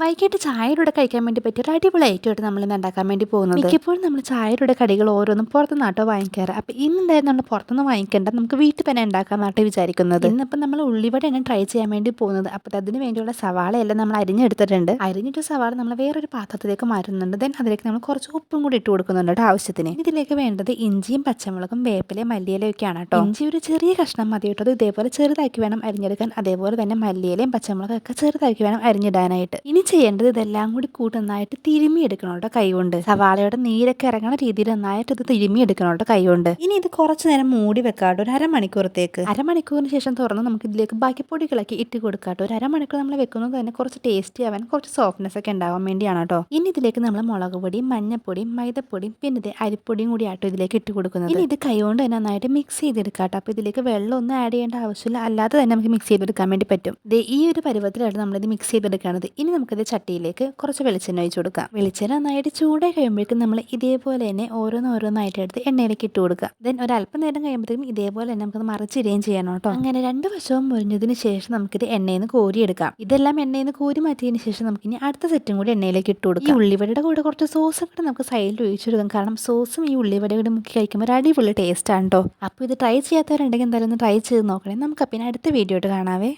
വൈകിട്ട് ചായയുടെ കഴിക്കാൻ വേണ്ടി പറ്റിയ ഒരു അടിപൊളി ഐറ്റമായിട്ട് നമ്മൾ ഇന്ന് ഉണ്ടാക്കാൻ വേണ്ടി പോകുന്നത്. മിക്കപ്പോഴും നമ്മൾ ചായയുടെ കടികൾ ഓരോന്നും പുറത്തുനിന്നാട്ടോ വാങ്ങിക്കാറ്. അപ്പോൾ ഇന്നെന്തായാലും നമ്മൾ പുറത്തുനിന്ന് വാങ്ങിക്കേണ്ട, നമുക്ക് വീട്ടിൽ തന്നെ ഉണ്ടാക്കാമെന്നാട്ടോ വിചാരിക്കുന്നത്. ഇന്നിപ്പോൾ നമ്മൾ ഉള്ളിവടയാണ് ട്രൈ ചെയ്യാൻ വേണ്ടി പോകുന്നത്. അപ്പോൾ അതിന് വേണ്ടിയുള്ള സവാളയെല്ലാം നമ്മൾ അരിഞ്ഞെടുത്തിട്ടുണ്ട്. അരിഞ്ഞിട്ട് സവാള നമ്മൾ വേറൊരു പാത്രത്തിലേക്ക് മാറ്റുന്നുണ്ട്. ദെൻ അതിലേക്ക് നമ്മൾ കുറച്ച് ഉപ്പും കൂടി ഇട്ട് കൊടുക്കുന്നുണ്ട് കേട്ടോ ആവശ്യത്തിന്. ഇതിലേക്ക് വേണ്ടത് ഇഞ്ചിയും പച്ചമുളകും വേപ്പിലയും മല്ലിയിലയും ഒക്കെയാണ് കേട്ടോ. ഇഞ്ചി ഒരു ചെറിയ കഷ്ണം മതി കേട്ടോ. അത് ഇതേപോലെ ചെറുതാക്കി വേണം അരിഞ്ഞെടുക്കാൻ. അതേപോലെ തന്നെ മല്ലിയിലയും പച്ചമുളകും ഒക്കെ ചെറുതാക്കി വേണം അരിഞ്ഞിടാനായിട്ട്. ഇനി ചെയ്യേണ്ടത് ഇതെല്ലാം കൂടി നന്നായിട്ട് തിരുമ്മി എടുക്കണം കേട്ടോ കൈകൊണ്ട്. സവാളയുടെ നീരൊക്കെ ഇറങ്ങുന്ന രീതിയിൽ നന്നായിട്ട് ഇത് തിരുമ്മി എടുക്കണം കേട്ടോ കൈകൊണ്ട്. ഇനി ഇത് കുറച്ച് നേരം മൂടി വെക്കാട്ടോ ഒരു അരമണിക്കൂറത്തേക്ക്. അരമണിക്കൂറിന് ശേഷം തുറന്ന് നമുക്ക് ഇതിലേക്ക് ബാക്കി പൊടികളൊക്കെ ഇട്ട് കൊടുക്കാട്ടോ. ഒരു അരമണിക്കൂർ നമ്മൾ വെക്കുന്നത് തന്നെ കുറച്ച് ടേസ്റ്റി ആവാൻ, കുറച്ച് സോഫ്റ്റ്നെസ് ഒക്കെ ഉണ്ടാവാൻ വേണ്ടിയാണ് കേട്ടോ. ഇനി ഇതിലേക്ക് നമ്മൾ മുളക് പൊടിയും മഞ്ഞപ്പൊടിയും മൈദപ്പൊടിയും പിന്നെ ഇത് അരിപ്പൊടിയും കൂടി ആട്ടോ ഇതിലേക്ക് ഇട്ട് കൊടുക്കുന്നത്. ഇനി ഇത് കൈകൊണ്ട് തന്നെ നന്നായിട്ട് മിക്സ് ചെയ്തെടുക്കാട്ടോ. അപ്പോൾ ഇതിലേക്ക് വെള്ളം ഒന്നും ആഡ് ചെയ്യേണ്ട ആവശ്യമില്ല, അല്ലാതെ തന്നെ നമുക്ക് മിക്സ് ചെയ്തെടുക്കാൻ വേണ്ടി പറ്റും. ഈ ഒരു പരുവത്തിലാണ് നമ്മളിത് മിക്സ് ചെയ്തെടുക്കുന്നത്. ഇനി നമുക്കത് ചട്ടിയിലേക്ക് കുറച്ച് വെളിച്ചെണ്ണ ഒഴിച്ച് കൊടുക്കാം. വെളിച്ചെണ്ണ നന്നായിട്ട് ചൂടായി കഴിയുമ്പോഴേക്കും നമ്മൾ ഇതേപോലെ തന്നെ ഓരോന്നായിട്ട് എടുത്ത് എണ്ണയിലേക്ക് ഇട്ട് കൊടുക്കുക. ദെൻ ഒരല്പം നേരം കഴിയുമ്പോഴത്തേക്കും ഇതേപോലെ തന്നെ നമുക്കത് മറിച്ചിടുകയും ചെയ്യണം കേട്ടോ. അങ്ങനെ രണ്ട് വശവും മുരിഞ്ഞതിന് ശേഷം നമുക്കിത് എണ്ണയിൽ നിന്ന് കോരിയെടുക്കാം. ഇതെല്ലാം എണ്ണയിൽ നിന്ന് കോരി മാറ്റിയതിന് ശേഷം നമുക്കിനി അടുത്ത സെറ്റും കൂടി എണ്ണയിലേക്ക് ഇട്ട് കൊടുക്കാം. ഈ ഉള്ളിവടയുടെ കൂടെ കുറച്ച് സോസും കൂടെ നമുക്ക് സൈഡിൽ ഒഴിച്ചെടുക്കാം. കാരണം സോസും ഈ ഉള്ളിവടയുടെ മുക്കി കഴിക്കുമ്പോൾ ഒരു അടിപൊളി ടേസ്റ്റ് ആണ് കേട്ടോ. അപ്പോൾ ഇത് ട്രൈ ചെയ്യാത്തവരുണ്ടെങ്കിൽ എന്തായാലും ഒന്ന് ട്രൈ ചെയ്ത് നോക്കണേ. നമുക്ക് പിന്നെ അടുത്ത വീഡിയോ ആയിട്ട് കാണാവേ.